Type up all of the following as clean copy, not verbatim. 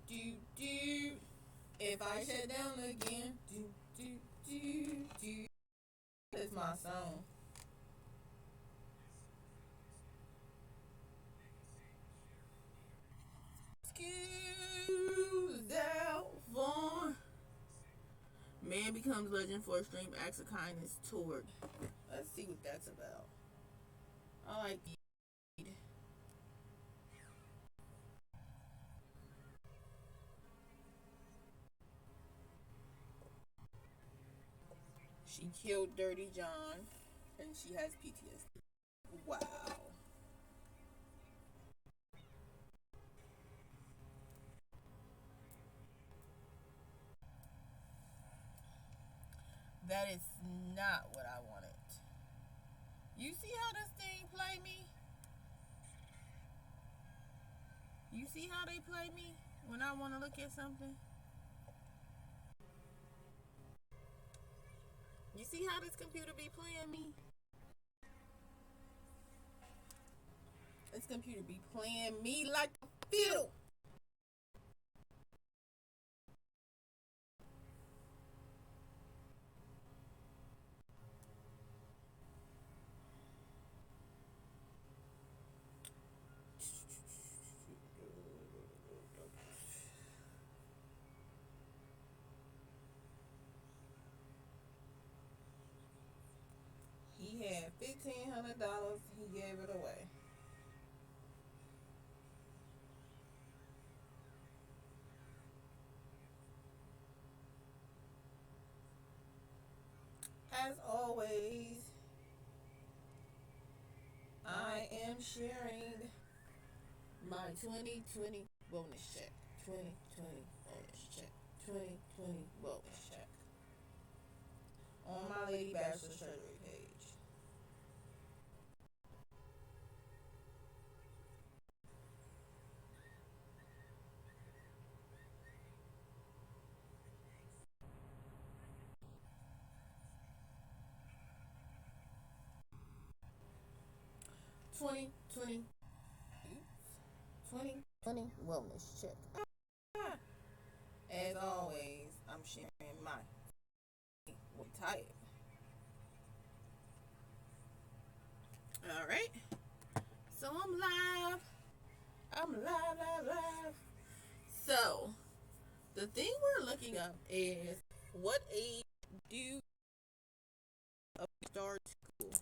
do, do. If I shut down again, do, do, do, do. That's my song. Excuse that for. Man becomes legend for extreme acts of kindness toward. Let's see what that's about. I like the. She killed Dirty John and she has PTSD. Wow. That is not what I wanted. You see how this thing play me? You see how they play me when I want to look at something? You see how this computer be playing me? This computer be playing me like a fiddle. 1,500. He gave it away. As always, I am sharing my 2020 wellness check. 2020 wellness check. 2020 wellness check. On my Lady Bachelor Treasury page. 2020. 2020 wellness check. As always, I'm sharing my tired. Alright. So I'm live. I'm live. So the thing we're looking up is what age do you start school?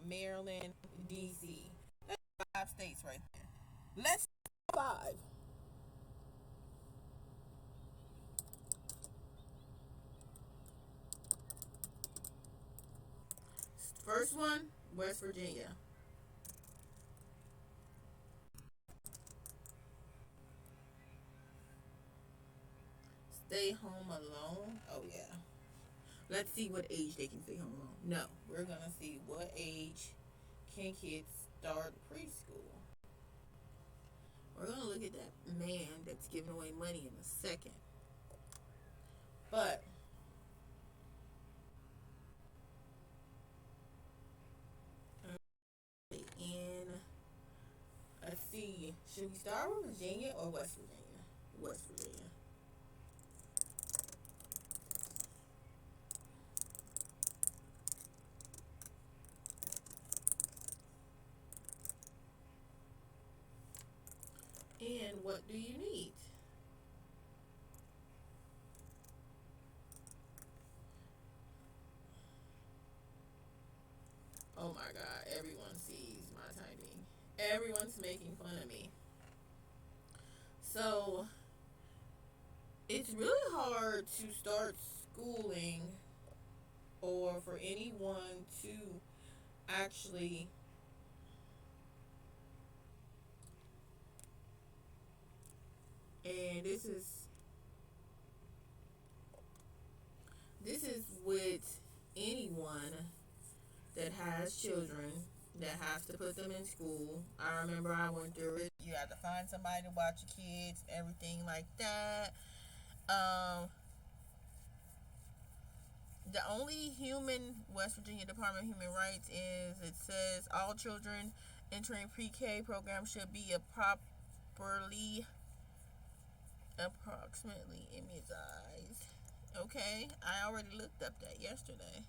Maryland, DC. That's 5 states right there. Let's 5. First one, West Virginia. Stay home alone. Oh yeah. Let's see what age they can stay home alone. No, we're gonna see what age can kids start preschool. We're gonna look at that man that's giving away money in a second. But in let's see, should we start with Virginia or West Virginia? West Virginia. And what do you need? Oh my god, everyone sees my typing. Everyone's making fun of me. So, it's really hard to start schooling or for anyone to actually and this is with anyone that has children that has to put them in school. I remember I went through it. You have to find somebody to watch your kids, everything like that. Um, The only West Virginia Department of Human Rights is, it says all children entering pre-K program should be properly approximately immunized. Okay, I already looked up that yesterday.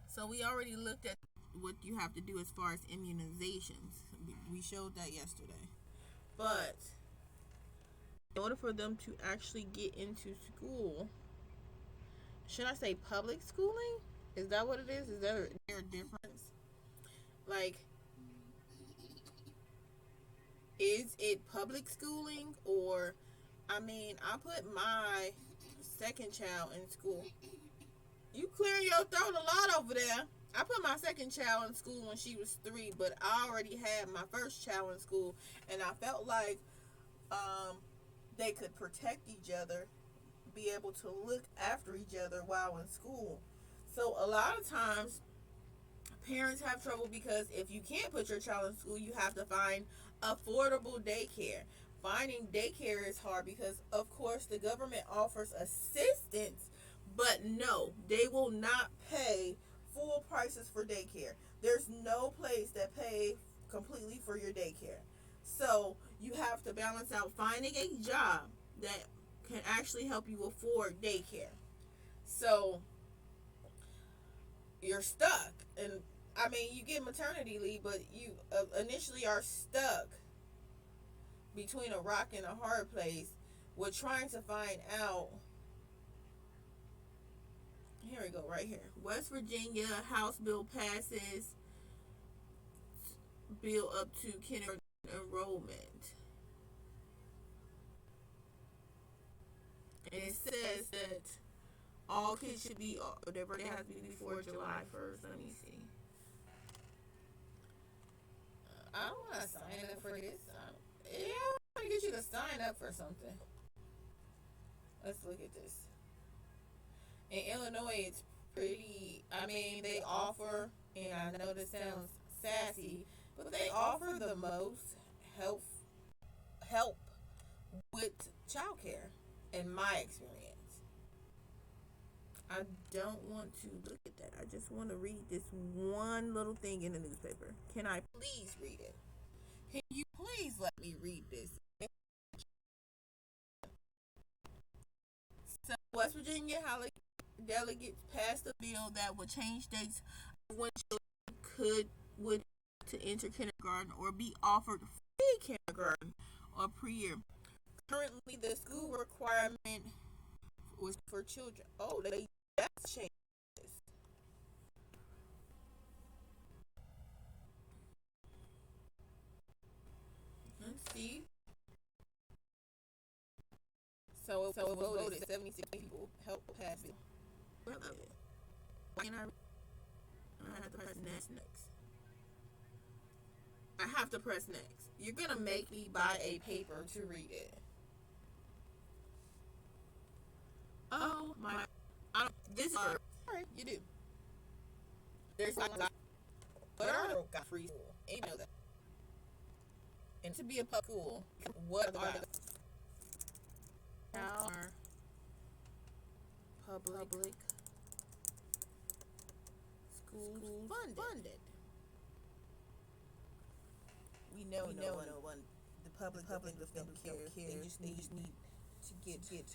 So we already looked at what you have to do as far as immunizations. We showed that yesterday. But in order for them to actually get into school, should I say public schooling? Is that what it is? Is there a difference? Like, is it public schooling, or, I mean, I put my second child in school. You clearing your throat a lot over there. I put my second child in school when she was 3, but I already had my first child in school, and I felt like um, they could protect each other, be able to look after each other while in school. So a lot of times, parents have trouble because if you can't put your child in school, you have to find affordable daycare. Finding daycare is hard because, of course, the government offers assistance, but no, they will not pay full prices for daycare. There's no place that pay completely for your daycare. So you have to balance out finding a job that can actually help you afford daycare. So you're stuck. And I mean, you get maternity leave, but you initially are stuck between a rock and a hard place with trying to find out. Here we go, right here. West Virginia House bill passes, bill up to kindergarten enrollment. And it says that all kids should be, their birthday has to be before July 1st. Let me see. I don't want to sign up for this. Yeah, I want to get you to sign up for something. Let's look at this. In Illinois, it's pretty. I mean, they offer, and I know this sounds sassy, but they offer the most help with childcare, in my experience. I don't want to look at that. I just want to read this one little thing in the newspaper. Can I please read it? Can you please let me read this? So, West Virginia delegates passed a bill that would change dates when children would to enter kindergarten or be offered free kindergarten or pre-year. Currently, the school requirement was for children. Oh, they just changed this. Let's see. So it was voted 76 people helped pass it. I love it. Why can't I have to press next. I have to press next. You're gonna make me buy a paper to read it. Oh my! This is alright. You do. There's like, but I got free school. You know that. And to be a public school, what are the our public schools funded? We know no one. The public don't care. They just need to get.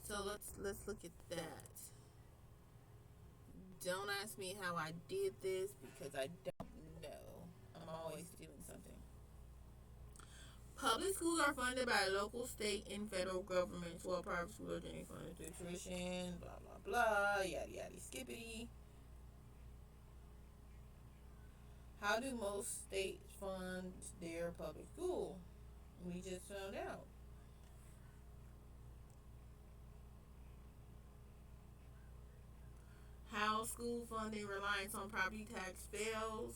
So let's look at that. Don't ask me how I did this because I don't know. I'm always doing something. Public schools are funded by local, state, and federal governments, while private schools are generally funded through tuition, blah, blah, blah, yada, yada, skippity. How do most states fund their public school? We just found out. How school funding reliance on property tax fails.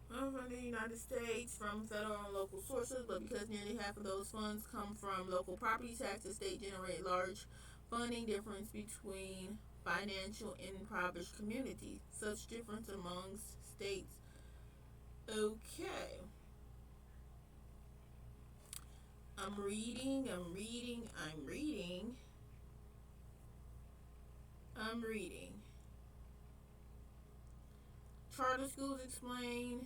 From the United States from federal and local sources, but because nearly half of those funds come from local property tax, the state generates large funding difference between financial and impoverished communities. Such difference amongst states. Okay. I'm reading, I'm reading, I'm reading, I'm reading. Charter schools explain.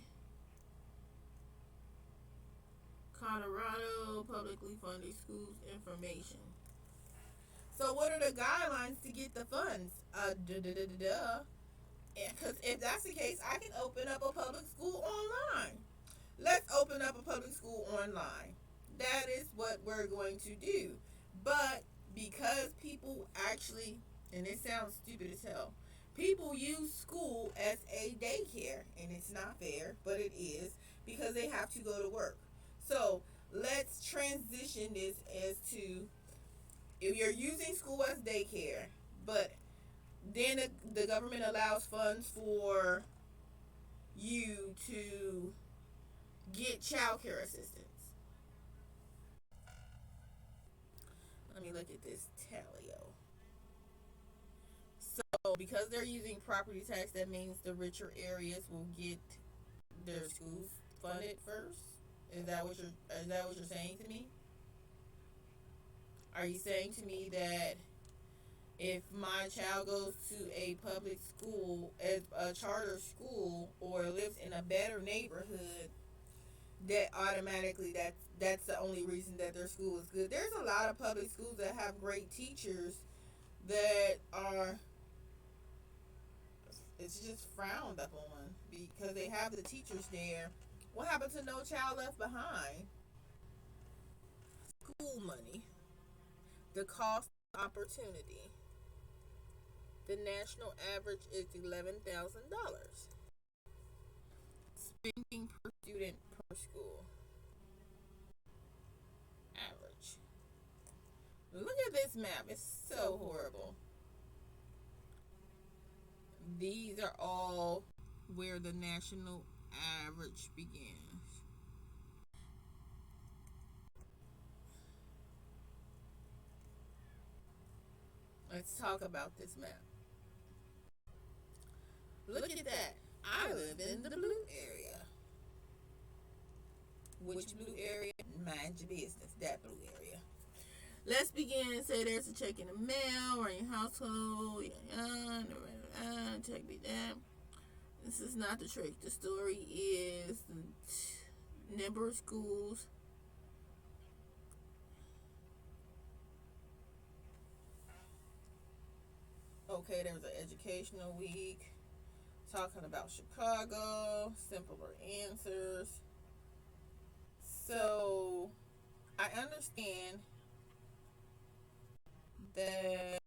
Colorado publicly funded schools information. So, what are the guidelines to get the funds? Duh. Because if that's the case, I can open up a public school online. Let's open up a public school online. That is what we're going to do. But because people actually, and it sounds stupid as hell, people use school as a daycare, and it's not fair, but it is because they have to go to work. So let's transition this as to if you're using school as daycare, but then the government allows funds for you to get child care assistance. Let me look at this Talio. So, because they're using property tax, that means the richer areas will get their schools funded first. Is that what you're saying to me? Are you saying to me that if my child goes to a public school, as a charter school, or lives in a better neighborhood, that automatically that's the only reason that their school is good? There's a lot of public schools that have great teachers that are, it's just frowned upon because they have the teachers there. What happened to No Child Left Behind? School money, the cost of opportunity. The national average is $11,000. Spending per student per school. Average. Look at this map. It's so horrible. These are all where the national average begins. Let's talk about this map. Look at that. I live in the blue area. Which blue area? Mind your business. That blue area. Let's begin. Say there's a check in the mail or in your household. Check me that. This is not the trick. The story is the number of schools. Okay, there's an educational week talking about Chicago, simpler answers. So I understand that